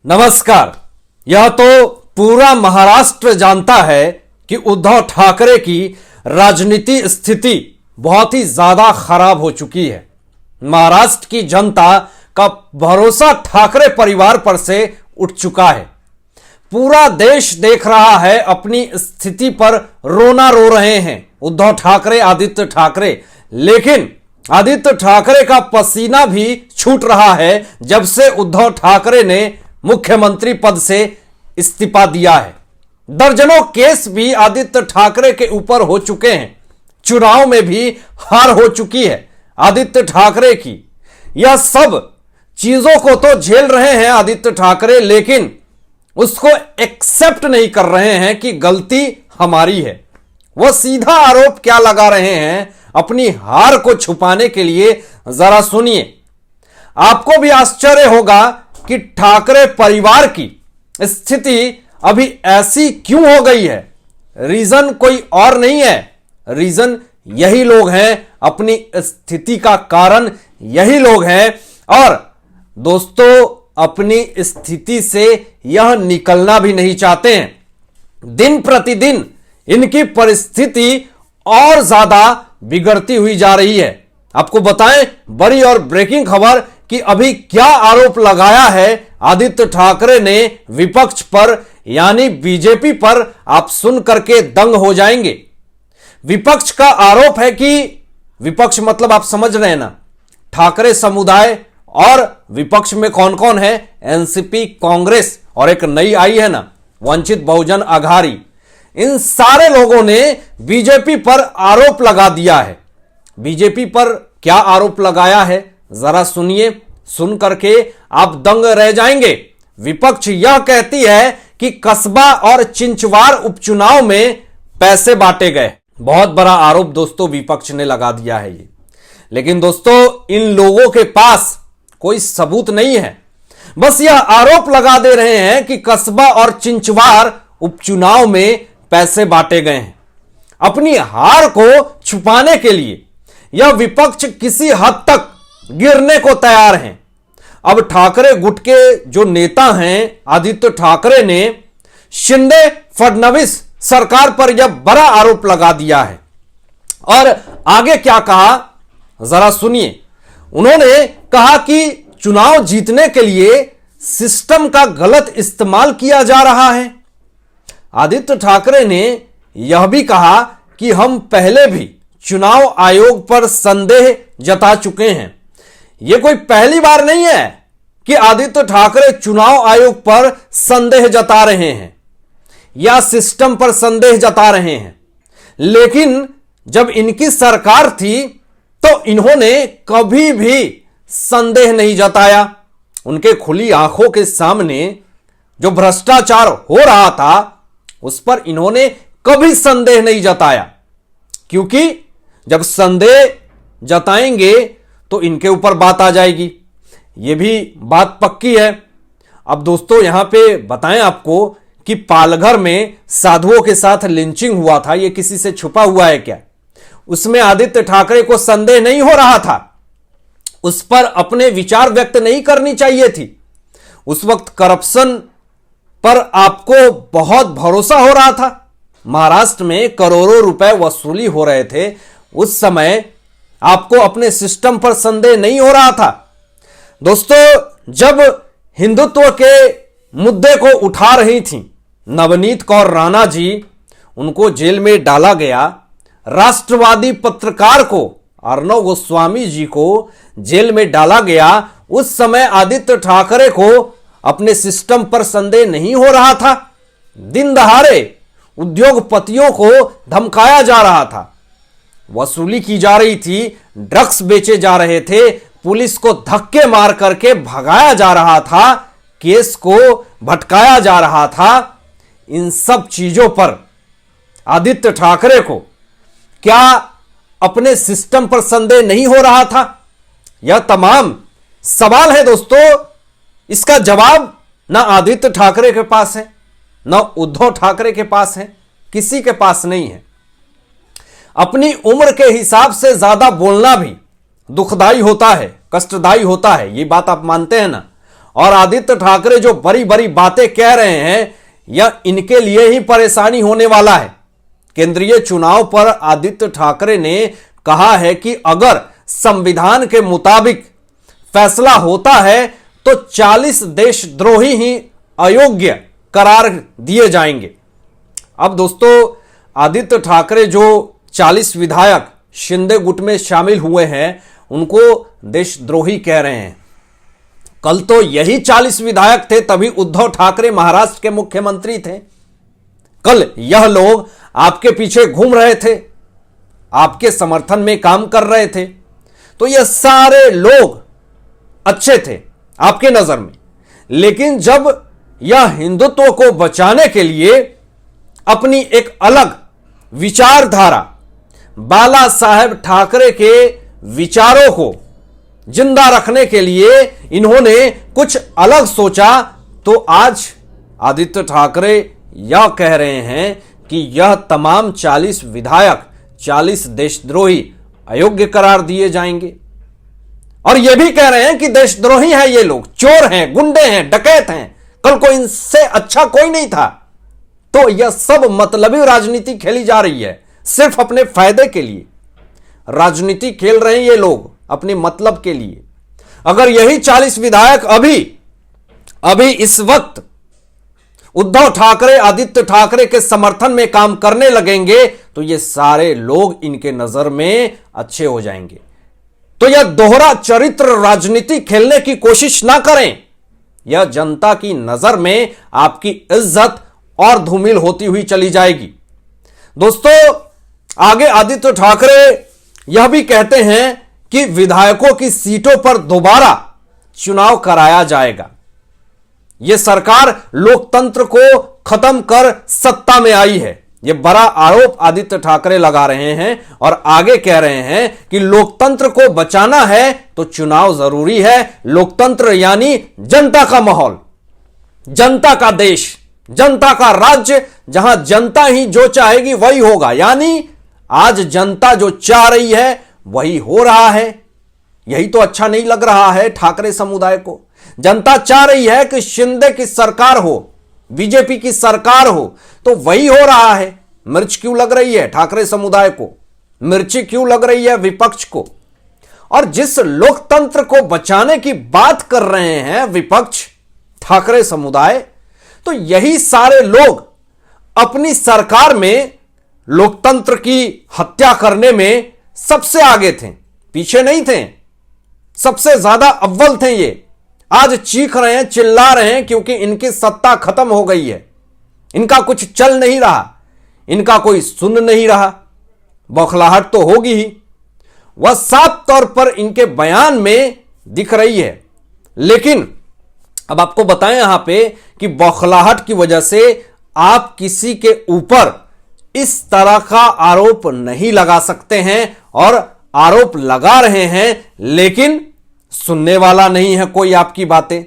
नमस्कार। यह तो पूरा महाराष्ट्र जानता है कि उद्धव ठाकरे की राजनीति स्थिति बहुत ही ज्यादा खराब हो चुकी है। महाराष्ट्र की जनता का भरोसा ठाकरे परिवार पर से उठ चुका है। पूरा देश देख रहा है, अपनी स्थिति पर रोना रो रहे हैं उद्धव ठाकरे, आदित्य ठाकरे। लेकिन आदित्य ठाकरे का पसीना भी छूट रहा है जब से उद्धव ठाकरे ने मुख्यमंत्री पद से इस्तीफा दिया है। दर्जनों केस भी आदित्य ठाकरे के ऊपर हो चुके हैं। चुनाव में भी हार हो चुकी है आदित्य ठाकरे की। यह सब चीजों को तो झेल रहे हैं आदित्य ठाकरे, लेकिन उसको एक्सेप्ट नहीं कर रहे हैं कि गलती हमारी है। वह सीधा आरोप क्या लगा रहे हैं अपनी हार को छुपाने के लिए, जरा सुनिए। आपको भी आश्चर्य होगा कि ठाकरे परिवार की स्थिति अभी ऐसी क्यों हो गई है। रीजन कोई और नहीं है, रीजन यही लोग हैं, अपनी स्थिति का कारण यही लोग हैं। और दोस्तों, अपनी स्थिति से यह निकलना भी नहीं चाहते हैं। दिन प्रतिदिन इनकी परिस्थिति और ज्यादा बिगड़ती हुई जा रही है। आपको बताएं बड़ी और ब्रेकिंग खबर कि अभी क्या आरोप लगाया है आदित्य ठाकरे ने विपक्ष पर, यानी बीजेपी पर। आप सुन करके दंग हो जाएंगे। विपक्ष का आरोप है कि, विपक्ष मतलब आप समझ रहे हैं ना, ठाकरे समुदाय। और विपक्ष में कौन कौन है? एनसीपी, कांग्रेस और एक नई आई है ना, वंचित बहुजन आघाड़ी। इन सारे लोगों ने बीजेपी पर आरोप लगा दिया है। बीजेपी पर क्या आरोप लगाया है जरा सुनिए। सुन करके आप दंग रह जाएंगे। विपक्ष यह कहती है कि कस्बा और चिंचवार उपचुनाव में पैसे बांटे गए। बहुत बड़ा आरोप दोस्तों विपक्ष ने लगा दिया है ये। लेकिन दोस्तों, इन लोगों के पास कोई सबूत नहीं है, बस यह आरोप लगा दे रहे हैं कि कस्बा और चिंचवार उपचुनाव में पैसे बांटे गए हैं। अपनी हार को छुपाने के लिए यह विपक्ष किसी हद तक गिरने को तैयार हैं। अब ठाकरे गुट के जो नेता हैं आदित्य ठाकरे ने शिंदे फडणवीस सरकार पर यह बड़ा आरोप लगा दिया है। और आगे क्या कहा जरा सुनिए। उन्होंने कहा कि चुनाव जीतने के लिए सिस्टम का गलत इस्तेमाल किया जा रहा है। आदित्य ठाकरे ने यह भी कहा कि हम पहले भी चुनाव आयोग पर संदेह जता चुके हैं। यह कोई पहली बार नहीं है कि आदित्य ठाकरे चुनाव आयोग पर संदेह जता रहे हैं या सिस्टम पर संदेह जता रहे हैं। लेकिन जब इनकी सरकार थी तो इन्होंने कभी भी संदेह नहीं जताया। उनके खुली आंखों के सामने जो भ्रष्टाचार हो रहा था उस पर इन्होंने कभी संदेह नहीं जताया, क्योंकि जब संदेह जताएंगे तो इनके ऊपर बात आ जाएगी। यह भी बात पक्की है। अब दोस्तों, यहां पे बताएं आपको कि पालघर में साधुओं के साथ लिंचिंग हुआ था, यह किसी से छुपा हुआ है क्या? उसमें आदित्य ठाकरे को संदेह नहीं हो रहा था, उस पर अपने विचार व्यक्त नहीं करनी चाहिए थी। उस वक्त करप्शन पर आपको बहुत भरोसा हो रहा था। महाराष्ट्र में करोड़ों रुपए वसूली हो रहे थे, उस समय आपको अपने सिस्टम पर संदेह नहीं हो रहा था। दोस्तों, जब हिंदुत्व के मुद्दे को उठा रही थी नवनीत कौर राणा जी, उनको जेल में डाला गया। राष्ट्रवादी पत्रकार को, अर्णव गोस्वामी जी को जेल में डाला गया। उस समय आदित्य ठाकरे को अपने सिस्टम पर संदेह नहीं हो रहा था। दिन दहाड़े उद्योगपतियों को धमकाया जा रहा था, वसूली की जा रही थी, ड्रग्स बेचे जा रहे थे, पुलिस को धक्के मार करके भगाया जा रहा था, केस को भटकाया जा रहा था। इन सब चीजों पर आदित्य ठाकरे को क्या अपने सिस्टम पर संदेह नहीं हो रहा था? यह तमाम सवाल है दोस्तों। इसका जवाब ना आदित्य ठाकरे के पास है, ना उद्धव ठाकरे के पास है, किसी के पास नहीं है। अपनी उम्र के हिसाब से ज्यादा बोलना भी दुखदाई होता है, कष्टदायी होता है, ये बात आप मानते हैं ना। और आदित्य ठाकरे जो बड़ी बड़ी बातें कह रहे हैं, यह इनके लिए ही परेशानी होने वाला है। केंद्रीय चुनाव पर आदित्य ठाकरे ने कहा है कि अगर संविधान के मुताबिक फैसला होता है तो 40 देशद्रोही ही अयोग्य करार दिए जाएंगे। अब दोस्तों, आदित्य ठाकरे जो 40 विधायक शिंदे गुट में शामिल हुए हैं, उनको देशद्रोही कह रहे हैं। कल तो यही 40 विधायक थे, तभी उद्धव ठाकरे महाराष्ट्र के मुख्यमंत्री थे। कल यह लोग आपके पीछे घूम रहे थे, आपके समर्थन में काम कर रहे थे, तो यह सारे लोग अच्छे थे आपके नजर में। लेकिन जब यह हिंदुत्व को बचाने के लिए अपनी एक अलग विचारधारा, बाला साहेब ठाकरे के विचारों को जिंदा रखने के लिए इन्होंने कुछ अलग सोचा, तो आज आदित्य ठाकरे यह कह रहे हैं कि यह तमाम 40 विधायक 40 देशद्रोही अयोग्य करार दिए जाएंगे। और यह भी कह रहे हैं कि देशद्रोही हैं ये लोग, चोर हैं, गुंडे हैं, डकैत हैं, कल को इनसे अच्छा कोई नहीं था। तो यह सब मतलबी राजनीति खेली जा रही है, सिर्फ अपने फायदे के लिए राजनीति खेल रहे हैं ये लोग, अपने मतलब के लिए। अगर यही 40 विधायक अभी इस वक्त उद्धव ठाकरे, आदित्य ठाकरे के समर्थन में काम करने लगेंगे, तो ये सारे लोग इनके नजर में अच्छे हो जाएंगे। तो यह दोहरा चरित्र राजनीति खेलने की कोशिश ना करें। यह जनता की नजर में आपकी इज्जत और धूमिल होती हुई चली जाएगी। दोस्तों, आगे आदित्य ठाकरे यह भी कहते हैं कि विधायकों की सीटों पर दोबारा चुनाव कराया जाएगा। यह सरकार लोकतंत्र को खत्म कर सत्ता में आई है, यह बड़ा आरोप आदित्य ठाकरे लगा रहे हैं और आगे कह रहे हैं कि लोकतंत्र को बचाना है तो चुनाव जरूरी है। लोकतंत्र यानी जनता का माहौल, जनता का देश, जनता का राज्य, जहां जनता ही जो चाहेगी वही होगा। यानी आज जनता जो चाह रही है वही हो रहा है। यही तो अच्छा नहीं लग रहा है ठाकरे समुदाय को। जनता चाह रही है कि शिंदे की सरकार हो, बीजेपी की सरकार हो, तो वही हो रहा है। मिर्च क्यों लग रही है ठाकरे समुदाय को, मिर्ची क्यों लग रही है विपक्ष को। और जिस लोकतंत्र को बचाने की बात कर रहे हैं विपक्ष, ठाकरे समुदाय, तो यही सारे लोग अपनी सरकार में लोकतंत्र की हत्या करने में सबसे आगे थे, पीछे नहीं थे, सबसे ज्यादा अव्वल थे। ये आज चीख रहे हैं, चिल्ला रहे हैं, क्योंकि इनकी सत्ता खत्म हो गई है, इनका कुछ चल नहीं रहा, इनका कोई सुन नहीं रहा। बौखलाहट तो होगी ही, वह साफ तौर पर इनके बयान में दिख रही है। लेकिन अब आपको बताएं यहां पे कि बौखलाहट की वजह से आप किसी के ऊपर इस तरह का आरोप नहीं लगा सकते हैं, और आरोप लगा रहे हैं लेकिन सुनने वाला नहीं है कोई आपकी बातें।